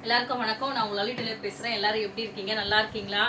எல்லாருக்கும் வணக்கம். நான் உங்கள் லலிட் டெய்லர் பேசுகிறேன். எல்லாரும் எப்படி இருக்கீங்க? நல்லா இருக்கீங்களா?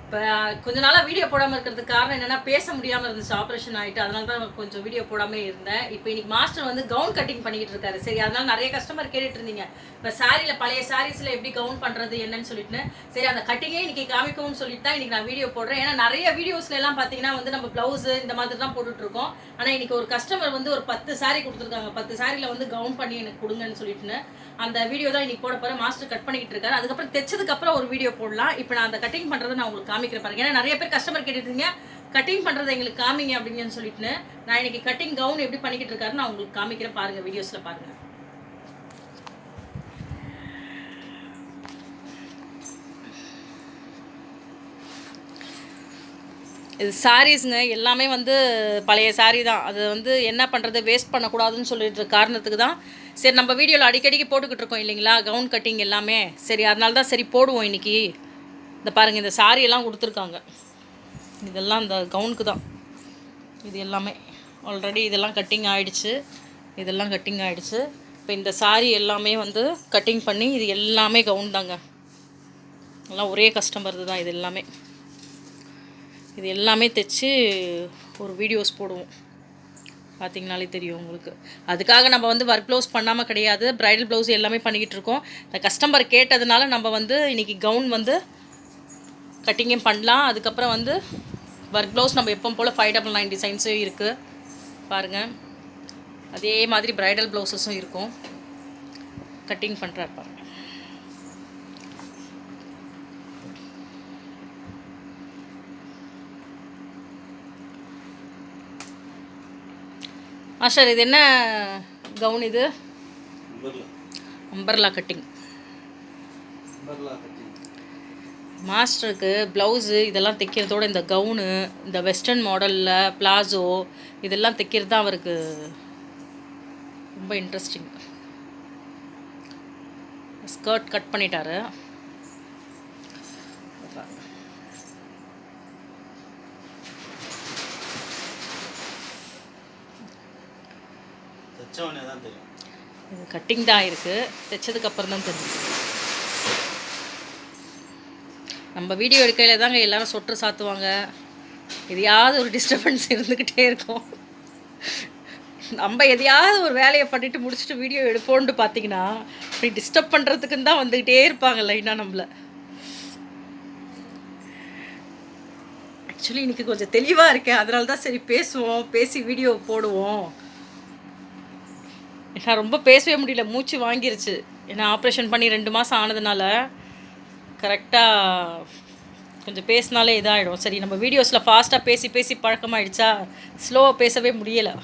இப்போ கொஞ்ச நாளாக வீடியோ போடாமல் இருக்கிறதுக்கு காரணம் என்னென்னா, பேச முடியாமல் இருந்துச்சு, ஆப்ரேஷன் ஆகிட்டு. அதனால தான் கொஞ்சம் வீடியோ போடாமல் இருந்தேன். இப்போ இன்னைக்கு மாஸ்டர் வந்து கவுன் கட்டிங் பண்ணிக்கிட்டு இருக்காரு. சரி, அதனால நிறைய கஸ்டமர் கேட்டுட்டு இருந்தீங்க, இப்போ சாரியில் பழைய சாரீஸில் எப்படி கவுன் பண்ணுறது என்னன்னு சொல்லிட்டு. சரி, அந்த கட்டிங்கே இன்னைக்கு காமிக்கும்னு சொல்லிட்டு தான் இன்னைக்கு நான் வீடியோ போடுறேன். ஏன்னா நிறைய வீடியோஸ்ல எல்லாம் பார்த்தீங்கன்னா வந்து நம்ம ப்ளவுஸு இந்த மாதிரி தான் போட்டுட்ருக்கோம். ஆனால் இன்னைக்கு ஒரு கஸ்டமர் வந்து ஒரு 10 சாரீ கொடுத்துருக்காங்க. 10 சாரியில் வந்து கவுன் பண்ணி எனக்கு கொடுங்கன்னு சொல்லிட்டுன்னு அந்த வீடியோ தான் இன்னைக்கு போட போகிறேன். மாஸ்டர் கட் பண்ணிக்கிட்டு இருக்காரு. அதுக்கப்புறம் தைச்சதுக்கப்புறம் ஒரு வீடியோ போடலாம். இப்போ நான் அந்த கட்டிங் பண்ணுறதை நான் உங்களுக்கு காமிக்கிற பாருங்க. ஏன்னா நிறைய பேர் கஸ்டமர் கேட்டுருந்தீங்க, கட்டிங் பண்ணுறதை எங்களுக்கு காமிங்க அப்படின்னு சொல்லிட்டு. நான் இன்னைக்கு கட்டிங் கவுன் எப்படி பண்ணிக்கிட்டு இருக்காரு நான் உங்களுக்கு காமிக்கிறேன் பாருங்க, வீடியோஸில் பாருங்க. இது சாரீஸுங்க எல்லாமே வந்து பழைய சாரீ தான். அது வந்து என்ன பண்ணுறது, வேஸ்ட் பண்ணக்கூடாதுன்னு சொல்லிட்டு காரணத்துக்கு தான் சரி நம்ம வீடியோவில் அடிக்கடிக்கு போட்டுக்கிட்டு இருக்கோம் இல்லைங்களா, கவுன் கட்டிங் எல்லாமே. சரி, அதனால தான் சரி போடுவோம் இன்றைக்கி. இந்த பாருங்கள், இந்த சாரீ எல்லாம் கொடுத்துருக்காங்க. இதெல்லாம் இந்த கவுனுக்கு தான். இது எல்லாமே ஆல்ரெடி இதெல்லாம் கட்டிங் ஆகிடுச்சு. இதெல்லாம் கட்டிங் ஆகிடுச்சு. இப்போ இந்த சாரீ எல்லாமே வந்து கட்டிங் பண்ணி இது எல்லாமே கவுன் தாங்க. எல்லாம் ஒரே கஸ்டமர் தான். இது எல்லாமே தைச்சி ஒரு வீடியோஸ் போடுவோம். பார்த்திங்கனாலே தெரியும் உங்களுக்கு. அதுக்காக நம்ம வந்து ஒர்க் ப்ளவுஸ் பண்ணாமல் கிடையாது, ப்ரைடல் ப்ளவுஸ் எல்லாமே பண்ணிக்கிட்டு இருக்கோம். இந்த கஸ்டமர் கேட்டதுனால நம்ம வந்து இன்றைக்கி கவுன் வந்து கட்டிங்கும் பண்ணலாம். அதுக்கப்புறம் வந்து ஒர்க் ப்ளவுஸ் நம்ம எப்போ போல் 599 டிசைன்ஸும் இருக்குது பாருங்கள். அதே மாதிரி ப்ரைடல் ப்ளவுஸஸும் இருக்கும். கட்டிங் பண்ணுறாரு பாருங்கள். மாஸ்டர், இது என்ன கவுன்? இது அம்பர்லா கட்டிங். மாஸ்டருக்கு ப்ளவுஸு இதெல்லாம் தைக்கிறதோட இந்த கவுனு, இந்த வெஸ்டர்ன் மாடலில் பிளாசோ இதெல்லாம் தைக்கிறது தான் அவருக்கு ரொம்ப இன்ட்ரெஸ்டிங். ஸ்கர்ட் கட் பண்ணிட்டாரு. இது கட்டிங் தான் இருக்குது, தைச்சதுக்கப்புறம் தான் தெரியும். நம்ம வீடியோ எடுக்கையில் தாங்க எல்லோரும் சொட்டு சாத்துவாங்க. எதையாவது ஒரு டிஸ்டர்பன்ஸ் இருந்துக்கிட்டே இருக்கும். நம்ம எதையாவது ஒரு வேலையை பண்ணிவிட்டு முடிச்சுட்டு வீடியோ எடுப்போன்ட்டு பார்த்தீங்கன்னா அப்படி டிஸ்டர்ப் பண்ணுறதுக்குன்னு தான் வந்துக்கிட்டே இருப்பாங்க லைனாக நம்மளை. ஆக்சுவலி இன்றைக்கி கொஞ்சம் தெளிவாக இருக்கேன், அதனால தான் சரி பேசுவோம், பேசி வீடியோ போடுவோம். நான் ரொம்ப பேசவே முடியல, மூச்சு வாங்கிருச்சு. ஏன்னா ஆப்ரேஷன் பண்ணி 2 மாதம் ஆனதுனால கரெக்டாக கொஞ்சம் பேசினாலே இதாகிடும். சரி, நம்ம வீடியோஸில் ஃபாஸ்ட்டாக பேசி பேசி பழக்கமாகிடுச்சா, ஸ்லோவாக பேசவே முடியலை.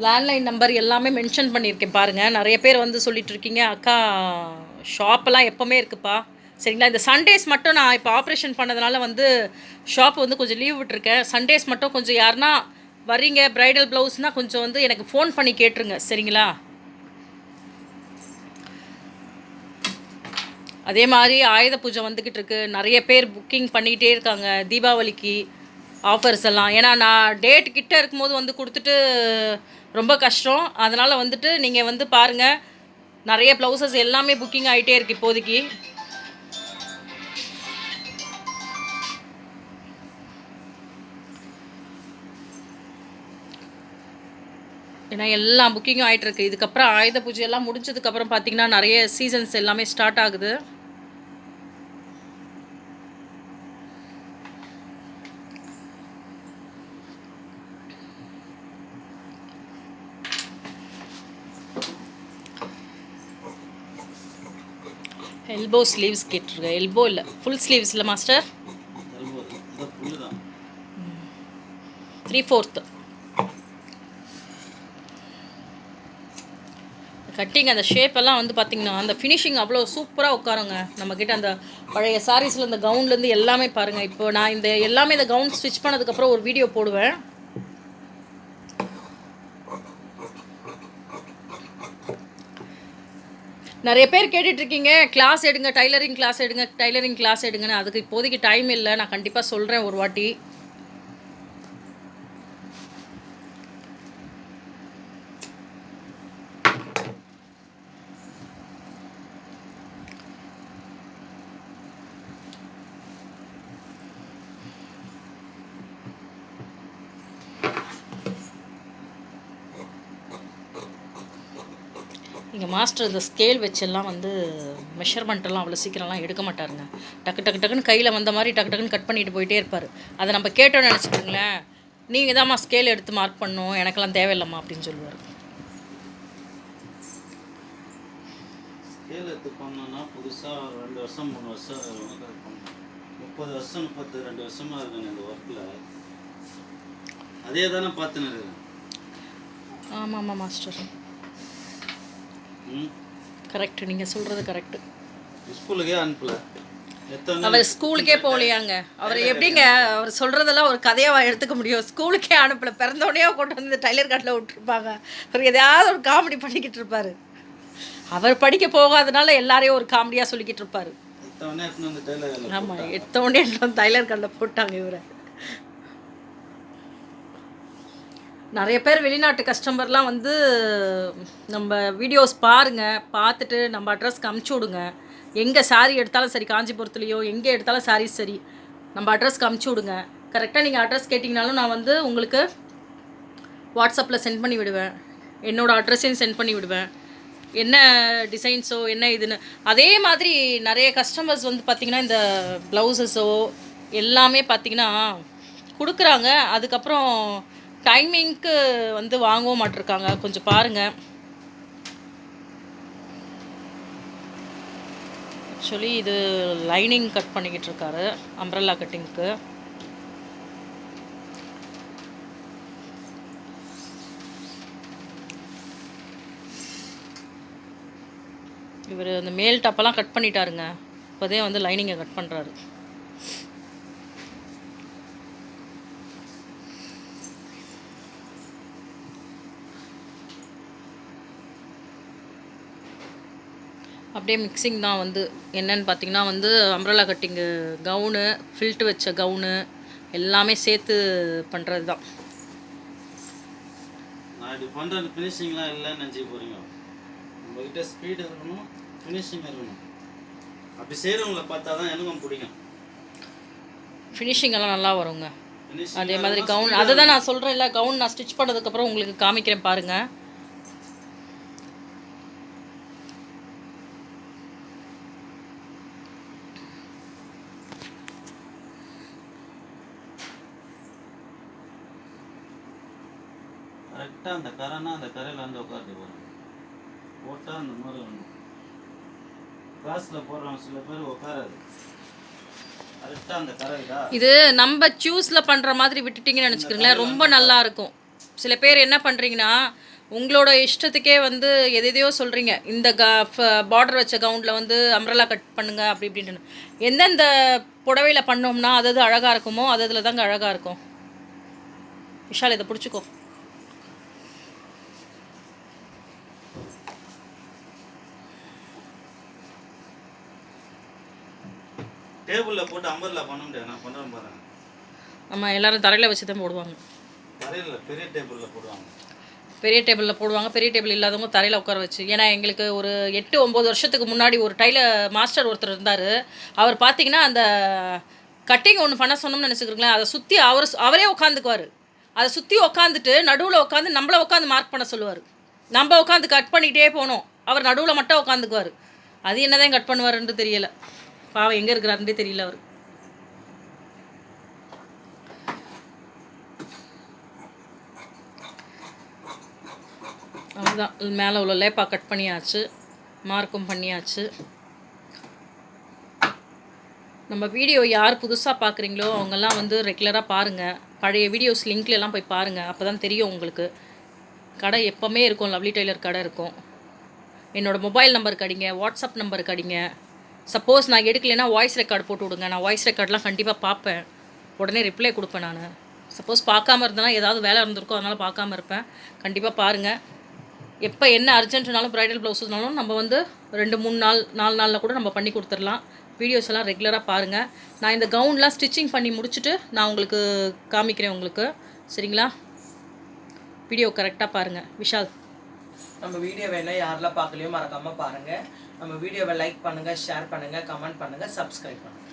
லேண்ட்லைன் நம்பர் எல்லாமே மென்ஷன் பண்ணியிருக்கேன் பாருங்கள். நிறைய பேர் வந்து சொல்லிகிட்ருக்கீங்க, அக்கா ஷாப்பெல்லாம் எப்போவுமே இருக்குப்பா. சரிங்களா, இந்த சண்டேஸ் மட்டும் நான் இப்போ ஆப்ரேஷன் பண்ணதுனால வந்து ஷாப் வந்து கொஞ்சம் லீவ் விட்டுருக்கேன். சண்டேஸ் மட்டும் கொஞ்சம் யாருன்னா வரீங்க ப்ரைடல் ப்ளவுஸ்னால் கொஞ்சம் வந்து எனக்கு ஃபோன் பண்ணி கேட்டுருங்க, சரிங்களா. அதே மாதிரி ஆயுத பூஜை வந்துக்கிட்டு இருக்கு, நிறைய பேர் புக்கிங் பண்ணிக்கிட்டே இருக்காங்க தீபாவளிக்கு ஆஃபர்ஸ் எல்லாம். ஏன்னா நான் டேட் கிட்ட இருக்கும்போது வந்து கொடுத்துட்டு ரொம்ப கஷ்டம். அதனால் வந்துட்டு நீங்கள் வந்து பாருங்கள், நிறைய ப்ளவுசஸ் எல்லாமே புக்கிங் ஆகிட்டே இருக்குது இப்போதைக்கு. ஏன்னா எல்லாம் புக்கிங்கும் ஆகிட்டுருக்கு. இதுக்கப்புறம் ஆயுத பூஜை எல்லாம் முடிஞ்சதுக்கப்புறம் பார்த்திங்கன்னா நிறைய சீசன்ஸ் எல்லாமே ஸ்டார்ட் ஆகுது. எல்போ ஸ்லீவ்ஸ் கேட்டிருக்க. எல்போ இல்லை, ஃபுல் ஸ்லீவ்ஸ் இல்லை மாஸ்டர், 3/4 கட்டிங். அந்த ஷேப்பெல்லாம் வந்து பார்த்திங்கன்னா அந்த ஃபினிஷிங் அவ்வளோ சூப்பராக உட்காருங்க நம்மக்கிட்ட. அந்த பழைய சாரீஸில் இந்த கவுன்லேருந்து எல்லாமே பாருங்கள். இப்போ நான் இந்த எல்லாமே இந்த கவுன் ஸ்டிச் பண்ணதுக்கப்புறம் ஒரு வீடியோ போடுவேன். நிறைய பேர் கேட்டுட்ருக்கீங்க, கிளாஸ் எடுங்க, டைலரிங் கிளாஸ் எடுங்கன்னு. அதுக்கு இப்போதைக்கு டைம் இல்லை, நான் கண்டிப்பாக சொல்கிறேன் ஒரு வாட்டி. இங்கே மாஸ்டர் இந்த ஸ்கேல் வச்செல்லாம் வந்து மெஷர்மெண்ட்டெல்லாம் அவ்வளோ சீக்கிரம்லாம் எடுக்க மாட்டாருங்க. டக்குன்னு கையில் வந்த மாதிரி டக்குன்னு கட் பண்ணிட்டு போயிட்டே இருப்பார். அதை நம்ம கேட்டோன்னு நினச்சிக்கிங்களேன், நீங்கள் தான்மா ஸ்கேல் எடுத்து மார்க் பண்ணணும், எனக்கெல்லாம் தேவையில்லைம்மா அப்படின்னு சொல்லுவார். ஸ்கேல் எடுத்து பண்ணோன்னா புதுசாக 2 வருஷம் 3 வருஷம் 30 வருஷம் 32 வருஷமாக இருக்குங்க இந்த ஒர்க்கில். அதே தானே பார்த்துன்னு இருக்கேன். ஆமாம் மாஸ்டர், கரெக்டு, நீங்கள் சொல்கிறது கரெக்டு. ஸ்கூலுக்கே அனுப்பல. அவர் ஸ்கூலுக்கே போகலையாங்க. அவர் எப்படிங்க அவர் சொல்கிறதெல்லாம் ஒரு கதையாக எடுத்துக்க முடியும்? ஸ்கூலுக்கே அனுப்பலை, பிறந்தோடனே கொண்டு வந்து டைலர் கட்டில் விட்டுருப்பாங்க. அவர் எதையாவது ஒரு காமெடி பண்ணிக்கிட்டு இருப்பார். அவர் படிக்க போகாதனால எல்லாரையும் ஒரு காமெடியாக சொல்லிக்கிட்டு இருப்பார். ஆமாம், எடுத்தோடனே டைலர் கட்டில் போட்டாங்க இவரை. நிறைய பேர் வெளிநாட்டு கஸ்டமர்லாம் வந்து நம்ம வீடியோஸ் பாருங்கள், பார்த்துட்டு நம்ம அட்ரஸ்க்கு அமுச்சு விடுங்க. எங்கே சாரீ எடுத்தாலும் சரி, காஞ்சிபுரத்துலேயோ எங்கே எடுத்தாலும் சாரீ சரி, நம்ம அட்ரஸ்க்கு அமுச்சு விடுங்க. கரெக்டாக நீங்கள் அட்ரஸ் கேட்டிங்கனாலும் நான் வந்து உங்களுக்கு வாட்ஸ்அப்பில் சென்ட் பண்ணி விடுவேன், என்னோடய அட்ரஸையும் சென்ட் பண்ணி விடுவேன், என்ன டிசைன்ஸோ என்ன இதுன்னு. அதே மாதிரி நிறைய கஸ்டமர்ஸ் வந்து பார்த்திங்கன்னா இந்த ப்ளவுசஸோ எல்லாமே பார்த்திங்கன்னா கொடுக்குறாங்க, அதுக்கப்புறம் டைமிங்க்கு வந்து வாங்கவும் மாட்டிருக்காங்க. கொஞ்சம் பாருங்கள். ஆக்சுவலி இது லைனிங் கட் பண்ணிக்கிட்டு இருக்காரு, அம்ப்ரெல்லா கட்டிங்க்கு. இவர் அந்த மேல் டாப்பெல்லாம் கட் பண்ணிட்டாருங்க, இப்போதே வந்து லைனிங்கை கட் பண்ணுறாரு. அப்படியே மிக்சிங் தான் வந்து என்னன்னு பார்த்தீங்கன்னா வந்து அம்ப்ரெல்லா கட்டிங்கு கவுனு, ஃபில்ட்டு வச்ச கவுனு எல்லாமே சேர்த்து பண்ணுறது தான். நான் இப்படி பண்ணுறது ஃபினிஷிங்லாம் இல்லைன்னு நினச்சி போகிறீங்க. உங்கள்கிட்ட ஸ்பீடு இருக்கணும், ஃபினிஷிங் இருக்கணும். அப்படி செய்கிறவங்கள பார்த்தா தான் எனக்கும் பிடிக்கும். ஃபினிஷிங் எல்லாம் நல்லா வருங்க. அதே மாதிரி கவுன், அதை தான் நான் சொல்கிறேன் இல்லை, கவுன் நான் ஸ்டிச் பண்ணதுக்கப்புறம் உங்களுக்கு காமிக்கிறேன் பாருங்கள். கரெக்டாக அந்த கரைனா அந்த கரையில் வந்து உட்காந்து போகிறோம், போட்டால் அந்த மாதிரி வரணும். கிளாஸில் போடுறவங்க சில பேர் உட்காராது, கரெக்டாக அந்த கரைடா. இது நம்ம சூஸில் பண்ணுற மாதிரி விட்டுட்டிங்கன்னு நினச்சிக்கிறீங்களேன், ரொம்ப நல்லா இருக்கும். சில பேர் என்ன பண்ணுறீங்கன்னா உங்களோட இஷ்டத்துக்கே வந்து எதையோ சொல்கிறீங்க, இந்த பார்டர் வச்ச கவுண்டில் வந்து அம்ப்ரெல்லா கட் பண்ணுங்க அப்படி இப்படின்னு. எந்தெந்த புடவையில் பண்ணோம்னா அது அழகாக இருக்குமோ அது அதில் தாங்க அழகாக இருக்கும். விஷால் இதை பிடிச்சிக்கோ. டேபிளில் போட்டு அம்பர்லா பண்ண முடியாது, நான் பண்ணுறேன் பாருங்க. நம்ம எல்லோரும் தரையில் வச்சு தான் போடுவாங்க. தரையில் பெரிய டேபிளில் போடுவாங்க. பெரிய டேபிளில் போடுவாங்க, பெரிய டேபிள் இல்லாதவங்க தரையில் உட்கார வச்சு. ஏன்னா எங்களுக்கு ஒரு 8-9 வருஷத்துக்கு முன்னாடி ஒரு மாஸ்டர் ஒருத்தர் இருந்தார். அவர் பார்த்திங்கன்னா அந்த கட்டிங் ஒன்று பண்ண சொன்னோம்னு நினச்சிக்கிறீங்களேன், அதை சுற்றி அவரே உட்காந்துக்குவார். அதை சுற்றி உட்காந்துட்டு நடுவில் உட்காந்து நம்மளை உட்காந்து மார்க் பண்ண சொல்லுவார். நம்ம உட்காந்து கட் பண்ணிகிட்டே போனோம், அவர் நடுவில் மட்டும் உட்காந்துக்குவார். அது என்னதான் கட் பண்ணுவாருன்னு தெரியலை, பாவம் எங்கே இருக்கிறாருன்றே தெரியல அவர். அதுதான் மேலே உள்ள லேப்பா கட் பண்ணியாச்சு, மார்க்கும் பண்ணியாச்சு. நம்ம வீடியோ யார் புதுசாக பார்க்குறீங்களோ அவங்கெல்லாம் வந்து ரெகுலராக பாருங்கள், பழைய வீடியோஸ் லிங்க்லலாம் போய் பாருங்கள், அப்போ தான் தெரியும் உங்களுக்கு. கடை எப்போவுமே இருக்கும், லவ்லி டெய்லர் கடை இருக்கும். என்னோடய மொபைல் நம்பருக்கு அடிங்க, வாட்ஸ்அப் நம்பருக்கு அடிங்க. சப்போஸ் நான் எடுக்கலைன்னா வாய்ஸ் ரெக்கார்டு போட்டு விடுங்க, நான் வாய்ஸ் ரெக்கார்டெலாம் கண்டிப்பாக பார்ப்பேன், உடனே ரிப்ளை கொடுப்பேன். நான் சப்போஸ் பார்க்காம இருந்தேன்னா ஏதாவது வேலை இருந்திருக்கோ அதனால் பார்க்காம இருப்பேன். கண்டிப்பாக பாருங்கள். எப்போ என்ன அர்ஜென்ட்னாலும் ப்ரைடல் ப்ளவுஸ்னாலும் நம்ம வந்து 2-3 நாள் 4 நாளில் கூட நம்ம பண்ணி கொடுத்துடலாம். வீடியோஸ் எல்லாம் ரெகுலராக பாருங்கள். நான் இந்த கவுன்லாம் ஸ்டிச்சிங் பண்ணி முடிச்சுட்டு நான் உங்களுக்கு காமிக்கிறேன் உங்களுக்கு, சரிங்களா? வீடியோ கரெக்டாக பாருங்கள். விஷால், நம்ம வீடியோ வேணால் யாரெல்லாம் பார்க்கலையோ மறக்காமல் பாருங்கள். நம்ம வீடியோவை லைக் பண்ணுங்கள், ஷேர் பண்ணுங்கள், கமெண்ட் பண்ணுங்கள், சப்ஸ்கிரைப் பண்ணுங்கள்.